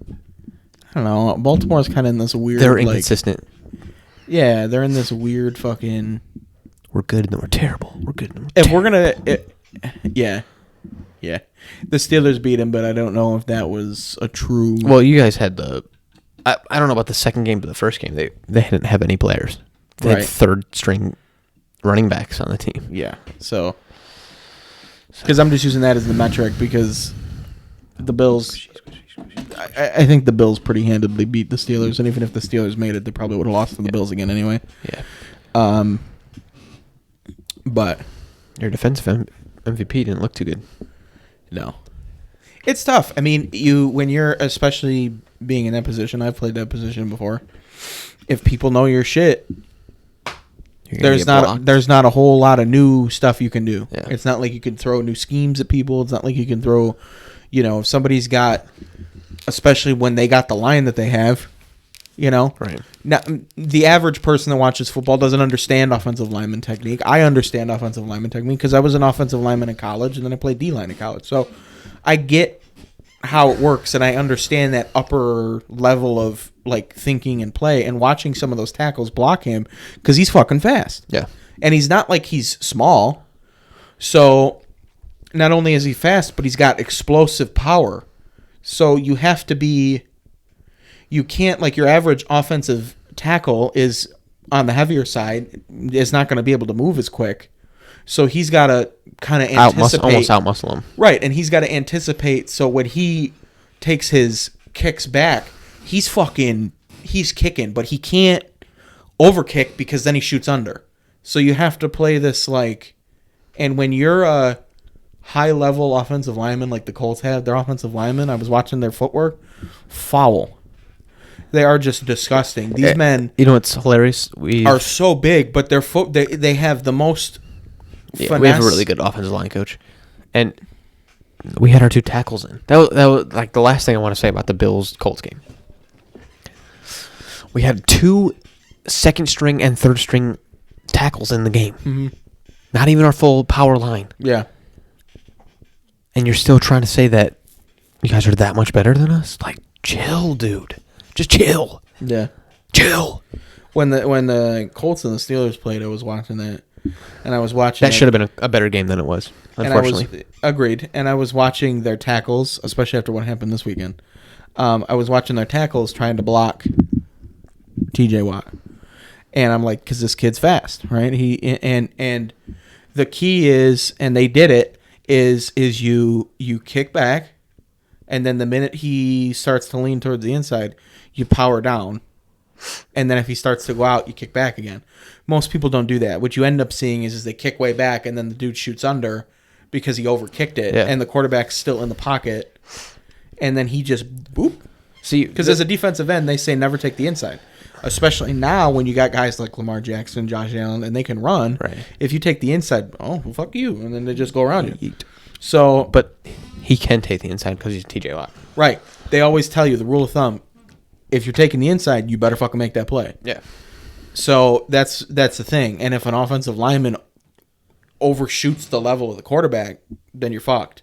I don't know. Baltimore's kind of in this weird. They're inconsistent. Yeah, they're in this weird fucking. We're good and then we're terrible. We're good and then we're if terrible. we're gonna, yeah. The Steelers beat them, but I don't know if that was a true. Well, you guys had the. I don't know about the second game, but the first game they didn't have any players. They had third string running backs on the team. Yeah, so because I'm just using that as the metric because the Bills. I think the Bills pretty handedly beat the Steelers, and even if the Steelers made it, they probably would have lost to the Bills again anyway. Yeah. But your defensive MVP didn't look too good. No. It's tough. I mean, when you're especially being in that position, I've played that position before. If people know your shit, there's not a whole lot of new stuff you can do. Yeah. It's not like you can throw new schemes at people. It's not like you can throw, if somebody's got, especially when they got the line that they have, Right. Now, the average person that watches football doesn't understand offensive lineman technique. I understand offensive lineman technique because I was an offensive lineman in college and then I played D-line in college. So I get how it works and I understand that upper level of like thinking and play and watching some of those tackles block him because he's fucking fast. Yeah. And he's not like he's small. So not only is he fast, but he's got explosive power. So you have to be... you can't, like, your average offensive tackle is on the heavier side, is not going to be able to move as quick. So he's got to kind of anticipate. Almost out-muscle him. Right, and he's got to anticipate. So when he takes his kicks back, he's kicking, but he can't overkick because then he shoots under. So you have to play this, like, and when you're a high-level offensive lineman like the Colts have, their offensive linemen, I was watching their footwork, foul. They are just disgusting. These men, you know what's hilarious? Are so big, but their they have the most finesse. We have a really good offensive line coach, and we had our 2 tackles in. That was like the last thing I want to say about the Bills Colts game. We had 2 second string and third string tackles in the game. Mm-hmm. Not even our full power line. Yeah. And you're still trying to say that you guys are that much better than us? Like, chill, dude. Just chill. Yeah. Chill. When the Colts and the Steelers played, I was watching that. And I was watching... That should have been a better game than it was, unfortunately. Agreed. And I was watching their tackles, especially after what happened this weekend. I was watching their tackles trying to block TJ Watt. And I'm like, because this kid's fast, right? And the key is, and they did it, is you kick back, and then the minute he starts to lean towards the inside, you power down. And then if he starts to go out, you kick back again. Most people don't do that. What you end up seeing is they kick way back, and then the dude shoots under because he overkicked it, and the quarterback's still in the pocket, and then he just boop. See, because as a defensive end, they say never take the inside. Especially now when you got guys like Lamar Jackson, Josh Allen, and they can run. Right. If you take the inside, well, fuck you, and then they just go around you. So, but he can take the inside because he's TJ Watt. Right. They always tell you the rule of thumb: if you're taking the inside, you better fucking make that play. Yeah. So that's the thing. And if an offensive lineman overshoots the level of the quarterback, then you're fucked.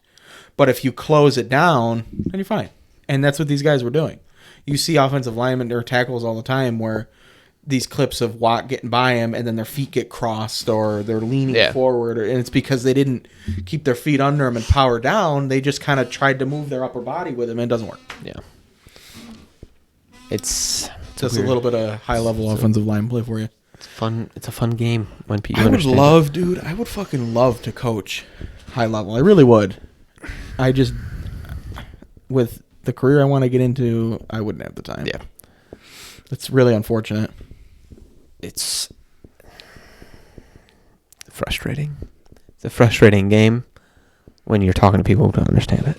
But if you close it down, then you're fine. And that's what these guys were doing. You see offensive linemen or tackles all the time where these clips of Watt getting by him and then their feet get crossed or they're leaning forward. And it's because they didn't keep their feet under him and power down. They just kind of tried to move their upper body with him and it doesn't work. Yeah. It's just a little bit of high-level offensive line play for you. It's fun. It's a fun game when people I would fucking love to coach high-level. I really would. I just, with the career I want to get into, I wouldn't have the time. Yeah. It's really unfortunate. It's frustrating. It's a frustrating game when you're talking to people who don't understand it.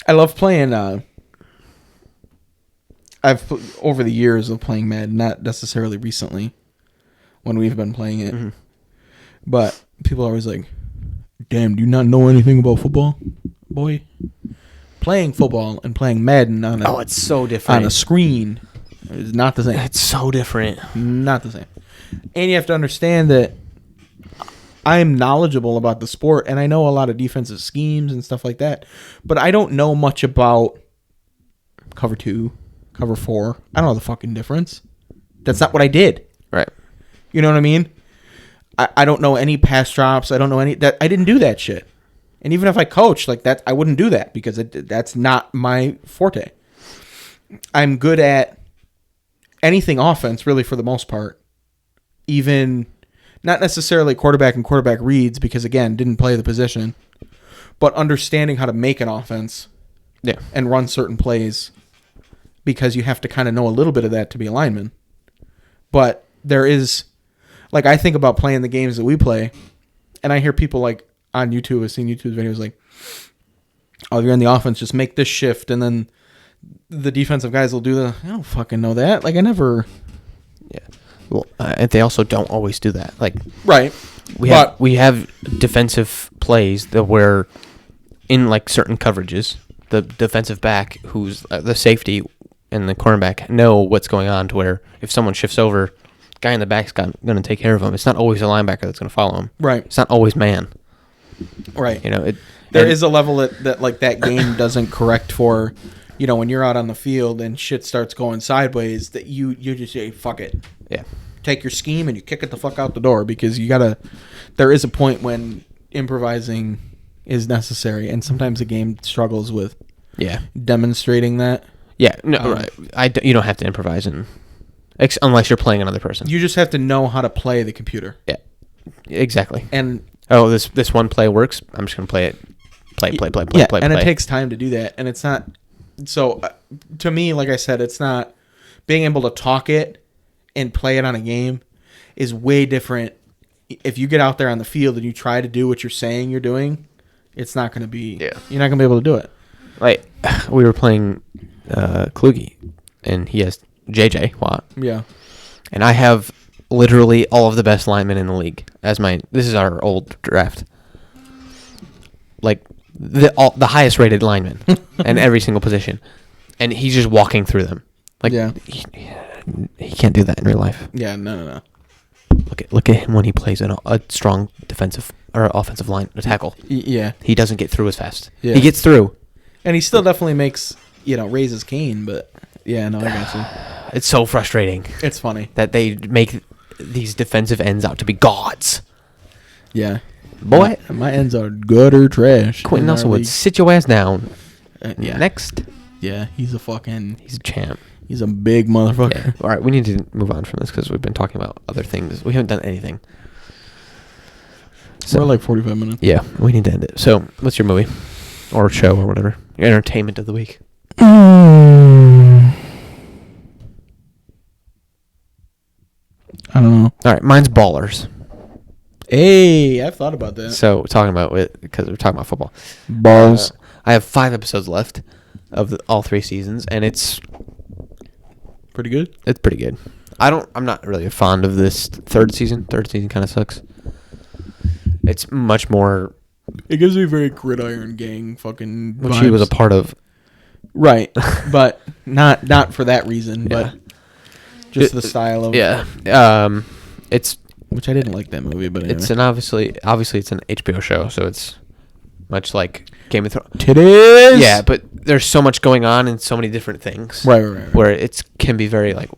I love playing... over the years of playing Madden, not necessarily recently when we've been playing it, but people are always like, damn, do you not know anything about football? Boy, playing football and playing Madden on it's so different. On a screen is not the same. It's so different. Not the same. And you have to understand that I'm knowledgeable about the sport and I know a lot of defensive schemes and stuff like that, but I don't know much about cover 2, cover 4. I don't know the fucking difference. That's not what I did. Right. You know what I mean? I don't know any pass drops. I don't know any that. I didn't do that shit. And even if I coached like that, I wouldn't do that because that's not my forte. I'm good at anything offense, really, for the most part. Even not necessarily quarterback and quarterback reads because, again, didn't play the position, but understanding how to make an offense and run certain plays. Because you have to kind of know a little bit of that to be a lineman. But there is, like, I think about playing the games that we play, and I hear people, like, on YouTube, I've seen YouTube videos like, oh, if you're in the offense, just make this shift, and then the defensive guys will do I don't fucking know that. Like, I never... Yeah. Well, and they also don't always do that. Like, right. We have defensive plays that where, in, like, certain coverages, the defensive back, who's the safety... and the cornerback know what's going on to where if someone shifts over, guy in the back's going to take care of him. It's not always a linebacker that's going to follow him. Right. It's not always man. Right. You know, there is a level that like that game doesn't correct for, you know, when you're out on the field and shit starts going sideways that you just say, fuck it. Yeah. Take your scheme and you kick it the fuck out the door because there is a point when improvising is necessary and sometimes the game struggles with demonstrating that. Yeah, no, right. You don't have to improvise unless you're playing another person. You just have to know how to play the computer. Yeah, exactly. And this one play works. I'm just gonna play it. Play. And it takes time to do that. And it's not. So, to me, like I said, it's not being able to talk it and play it on a game is way different. If you get out there on the field and you try to do what you're saying you're doing, it's not going to be. Yeah. You're not going to be able to do it. Like we were playing Kluge, and he has JJ Watt. Yeah. And I have literally all of the best linemen in the league as this is our old draft. Like the highest rated linemen in every single position, and he's just walking through them. Like he can't do that in real life. Yeah, no. Look at him when he plays a strong defensive or offensive line, a tackle. Yeah, he doesn't get through as fast. Yeah. He gets through, and he still definitely makes raises Kane. But yeah, no, I got you. It's so frustrating. It's funny that they make these defensive ends out to be gods. Yeah. Boy, my ends are good or trash. Quentin Nelson would sit your ass down. Yeah. Next. Yeah, he's a champ. He's a big motherfucker. Yeah. All right, we need to move on from this because we've been talking about other things. We haven't done anything. So, we're like 45 minutes. Yeah, we need to end it. So, what's your movie or show or whatever? Your entertainment of the week. I don't know. All right, mine's Ballers. Hey, I've thought about that. So because we're talking about football. Balls. I have 5 episodes left of all 3 seasons, and it's pretty good. It's pretty good. I'm not really fond of this third season. Third season kind of sucks. It's much more. It gives me very Gridiron Gang fucking which vibes. He was a part of. Right, but not for that reason, but just the style of. Yeah. It's. Which I didn't like that movie, but anyway. It's obviously it's an HBO show, so it's much like Game of Thrones. Titties. Yeah, but there's so much going on and so many different things. Right. Where it can be very like,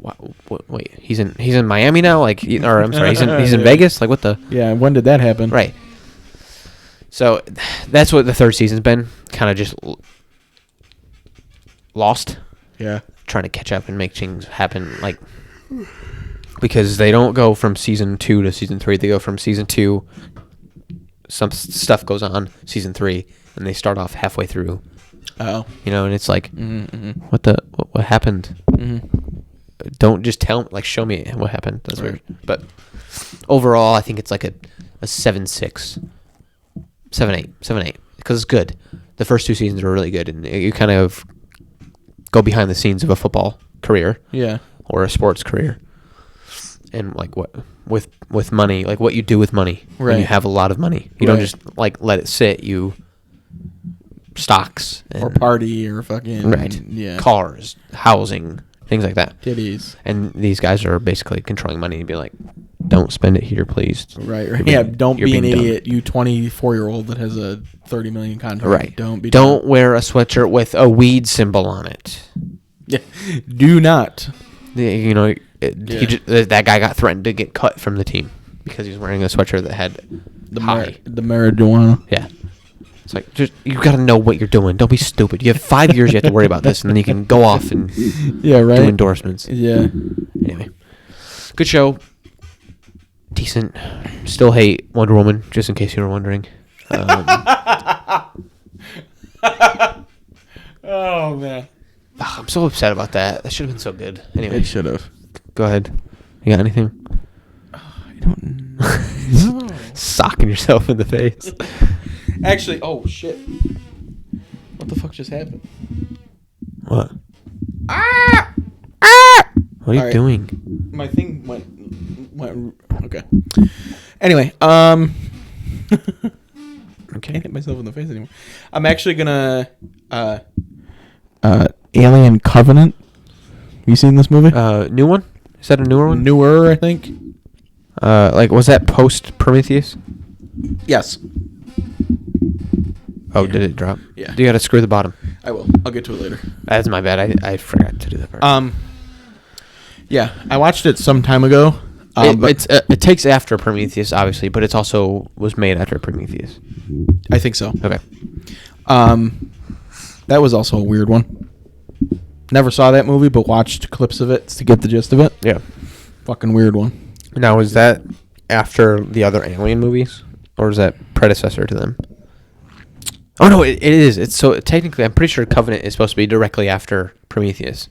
wait, he's in Miami now, like, or I'm sorry, he's in Vegas, like what the? Yeah, when did that happen? Right. So that's what the third season's been, kind of just lost. Yeah. Trying to catch up and make things happen, like. Because they don't go from season 2 to season 3. They go from season 2, some stuff goes on, season 3, and they start off halfway through. Oh. And it's like, what happened? Mm-hmm. Don't just show me what happened. That's weird. But overall, I think it's like a 7-6, 7-8, because it's good. The first 2 seasons are really good, and you kind of go behind the scenes of a football career. Yeah. Or a sports career. And like what with money, like what you do with money when you have a lot of money. You don't just like let it sit. You stocks or party or fucking cars, housing, things like that. Titties. And these guys are basically controlling money and be like, don't spend it here, please. Right. Yeah. Don't be an idiot. You 24-year-old that has a 30 million contract. Right. Don't wear a sweatshirt with a weed symbol on it. Yeah. Do not. That guy got threatened to get cut from the team because he was wearing a sweatshirt that had the marijuana. Yeah. It's like, just you got to know what you're doing. Don't be stupid. You have 5 years you have to worry about this, and then you can go off and do endorsements. Yeah. Anyway. Good show. Decent. Still hate Wonder Woman, just in case you were wondering. Oh, man. I'm so upset about that. That should have been so good. Anyway. It should have. Go ahead. You got anything? I don't know. Socking yourself in the face. Actually, oh, shit. What the fuck just happened? What? What are you doing? My thing went okay. Anyway, I can't hit myself in the face anymore. I'm actually gonna Alien Covenant. Have you seen this movie? New one? Is that a newer one? Newer, I think. Was that post Prometheus? Yes. Oh, yeah. Did it drop? Yeah. You gotta screw the bottom. I will. I'll get to it later. That's my bad. I forgot to do that part. Yeah, I watched it some time ago. It takes after Prometheus, obviously, but it's also was made after Prometheus. I think so. Okay. That was also a weird one. Never saw that movie, but watched clips of it to get the gist of it. Yeah. Fucking weird one. Now, is that after the other Alien movies, or is that predecessor to them? Oh no, it is. It's so technically, I'm pretty sure Covenant is supposed to be directly after Prometheus.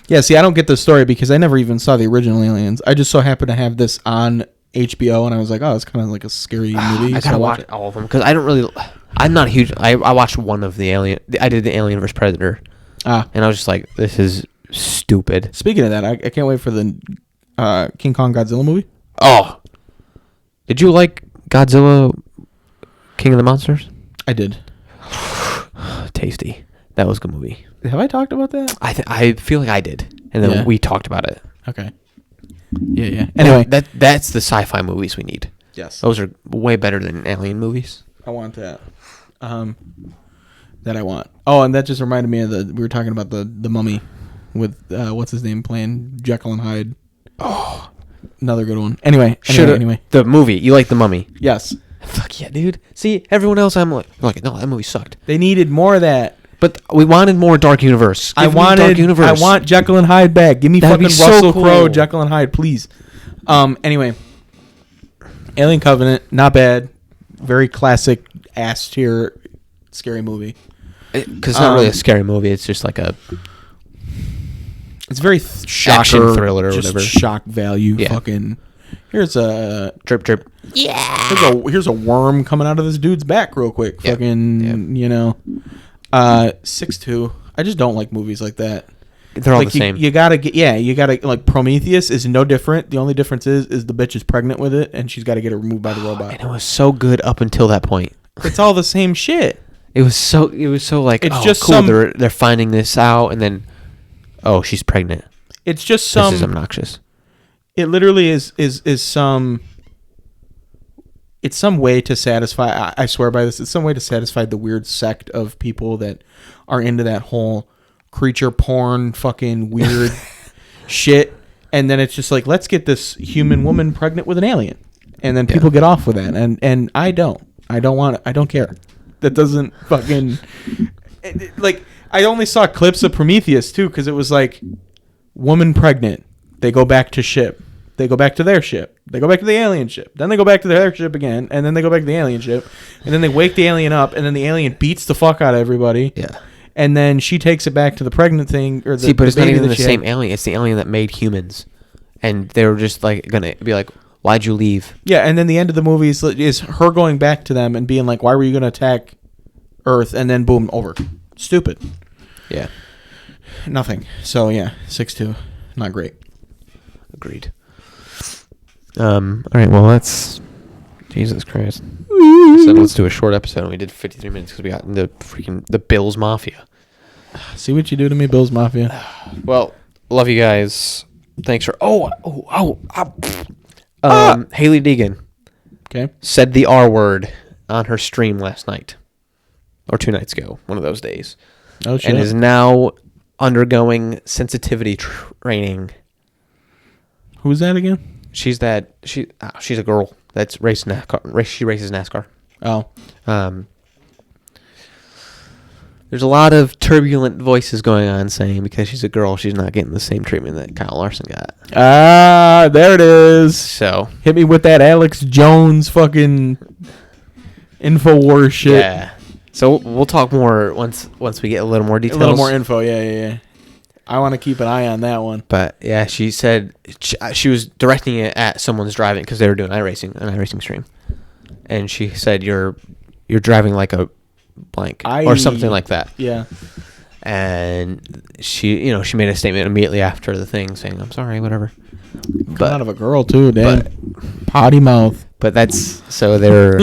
Yeah, see, I don't get the story because I never even saw the original Aliens. I just so happened to have this on HBO, and I was like, oh, it's kind of like a scary movie. I gotta watch all of them because I don't really. I'm not a huge. I watched one of the Alien. I did the Alien vs Predator. And I was just like, this is stupid. Speaking of that, I can't wait for the King Kong Godzilla movie. Oh, did you like Godzilla King of the Monsters? I did. Tasty. That was a good movie. Have I talked about that? I feel like I did, and then we talked about it. Okay. Yeah. Anyway, that's the sci-fi movies we need. Yes. Those are way better than Alien movies. I want that. That I want. Oh, and that just reminded me of we were talking about the Mummy with what's his name playing Jekyll and Hyde. Oh, another good one. Anyway, the movie. You like The Mummy? Yes. Fuck yeah, dude. See, everyone else, I'm like, no, that movie sucked. They needed more of that. But we wanted more Dark Universe. I want Jekyll and Hyde back. Give me That'd fucking Russell Crowe, Jekyll and Hyde, please. Anyway, Alien Covenant, not bad. Very classic ass tier scary movie. Because it's not really a scary movie. It's just like a... It's very action thriller or whatever. Shock value. Yeah. Fucking... Here's a... Drip. Yeah! Here's a worm coming out of this dude's back real quick. Yep. Fucking, you know... 6'2". I just don't like movies like that. They're all the same. You gotta like Prometheus is no different. The only difference is the bitch is pregnant with it and she's got to get it removed by the robot. And it was so good up until that point. It's all the same shit. It was so like, it's just cool. They're finding this out and then, oh, she's pregnant. It's just this is obnoxious. It literally is some. It's some way to satisfy. I swear by this. It's some way to satisfy the weird sect of people that are into that whole creature porn, fucking weird shit. And then it's just like, let's get this human woman pregnant with an alien, and then people get off with that. And I don't want it. I don't care. That doesn't fucking like. I only saw clips of Prometheus too because it was like, woman pregnant. They go back to ship. They go back to their ship. They go back to the alien ship. Then they go back to their ship again. And then they go back to the alien ship. And then they wake the alien up. And then the alien beats the fuck out of everybody. Yeah. And then she takes it back to the pregnant thing. Or but it's not even the same alien. It's the alien that made humans. And they were just like going to be like, why'd you leave? Yeah. And then the end of the movie is her going back to them and being like, why were you going to attack Earth? And then boom, over. Stupid. Yeah. Nothing. So yeah, 6'2". Not great. Agreed. All right, well, that's... Jesus Christ. I said let's do a short episode, and we did 53 minutes because we got into freaking the Bills Mafia. See what you do to me, Bills Mafia. Well, love you guys. Thanks for... Haley Deegan said the R word on her stream last night. Or 2 nights ago. One of those days. Oh, shit. And is now undergoing sensitivity training. Who's that again? She's a girl that's races NASCAR. She races NASCAR. Oh. There's a lot of turbulent voices going on saying because she's a girl, she's not getting the same treatment that Kyle Larson got. Ah, there it is. So hit me with that Alex Jones fucking InfoWars shit. Yeah. So we'll talk more once we get a little more details. A little more info. Yeah. I want to keep an eye on that one. But yeah, she said she was directing it at someone's driving because they were doing an iRacing stream, and she said you're driving like a blank or something like that. Yeah. And she made a statement immediately after the thing saying I'm sorry, whatever. But out of a girl too, damn. Potty mouth. But that's so they're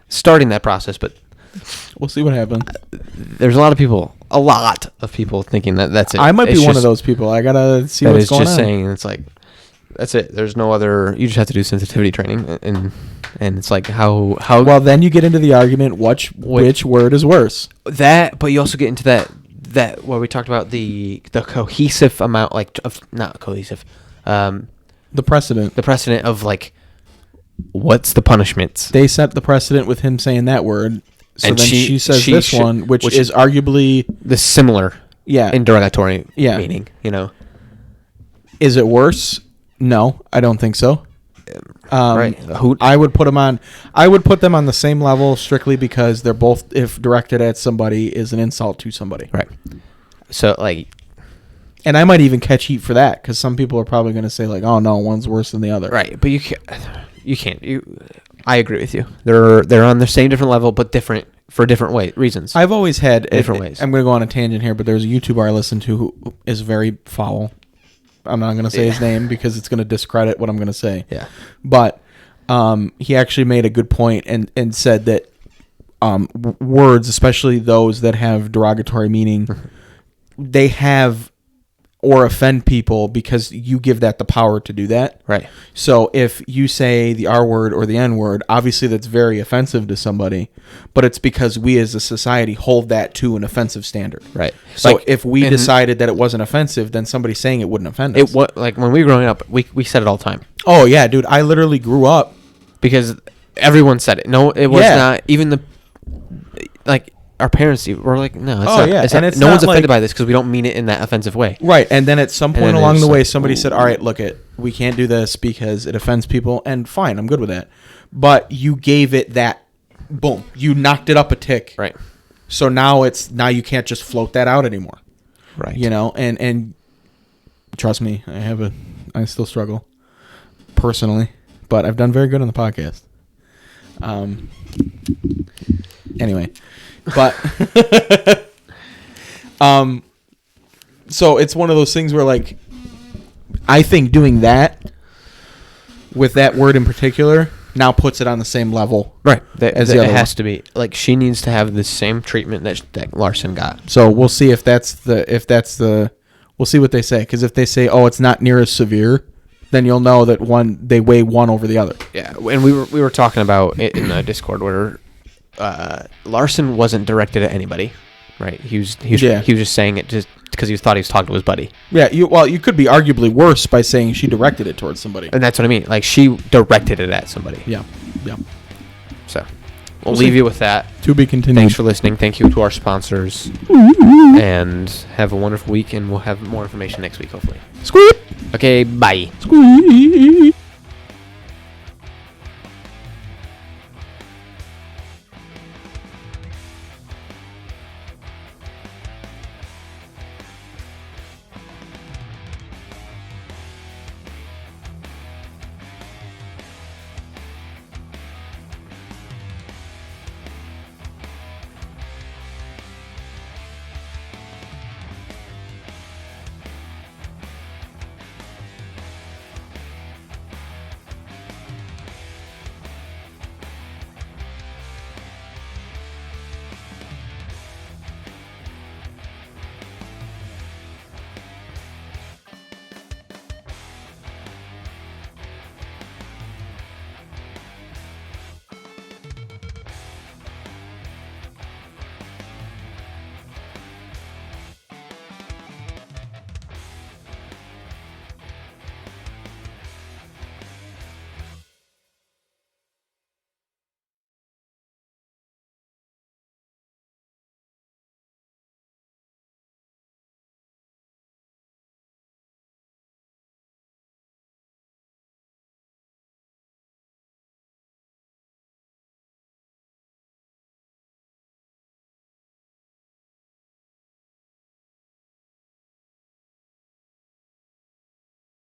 starting that process, but. We'll see what happens. There's a lot of people thinking that's it. I might be one of those people. I gotta see what's going on. Just saying, it's like that's it. There's no other. You just have to do sensitivity training, and it's like how. Well, then you get into the argument: which word is worse? That, but you also get into that where we talked about the cohesive amount, not cohesive. The precedent. The precedent of like, what's the punishments? They set the precedent with him saying that word. So And then she says this should- one, which is arguably, the similar yeah. in derogatory Yeah. meaning, you know. Is it worse? No, I don't think so. Right. I would put them on. I would put them on the same level strictly because they're both, if directed at somebody, is an insult to somebody. Right. So like, And I might even catch heat for that because some people are probably going to say like, "Oh no, one's worse than the other." right, but you can't. I agree with you. They're on the same different level, but different for different reasons. I've always had Different ways. I'm going to go on a tangent here, but there's a YouTuber I listen to who is very foul. I'm not going to say his name because it's going to discredit what I'm going to say. Yeah. But he actually made a good point and said that words, especially those that have derogatory meaning, they have or offend people because you give that the power to do that. Right. So if you say the R word or the N word, obviously that's very offensive to somebody, but it's because we as a society hold that to an offensive standard. Right. So if we decided that it wasn't offensive, then somebody saying it wouldn't offend us. It was like when we were growing up, we said it all the time Oh yeah, dude. I literally grew up. because everyone said it. No, it was Yeah. not even the like our parents were like, no, it's Oh, not. yeah, It's and not, it's no not one's offended like- by this because we don't mean it in that offensive way. Right. And then at some And point then along it's the way, like, somebody said, all right, look it, we can't do this because it offends people. And fine, I'm good with that. But you gave it that, boom, you knocked it up a tick. Right. So now you can't just float that out anymore. Right. You know, and trust me, I still struggle personally, but I've done very good on the podcast. Anyway, but so it's one of those things where like I think doing that with that word in particular now puts it on the same level. Right. As the it other has one. to be. Like she needs to have the same treatment that Larson got. So we'll see if that's the we'll see what they say, because if they say, oh, it's not near as severe, then you'll know that they weigh one over the other. Yeah, and we were talking about it in the Discord where Larson wasn't directed at anybody, right? He was just saying it just because he thought he was talking to his buddy. Yeah, you could be arguably worse by saying she directed it towards somebody. And that's what I mean. Like she directed it at somebody. Yeah. So we'll leave see. you with that. To be continued. Thanks for listening. Thank you to our sponsors. And have a wonderful week, and we'll have more information next week, hopefully. Squeak. Okay, bye. Squeak.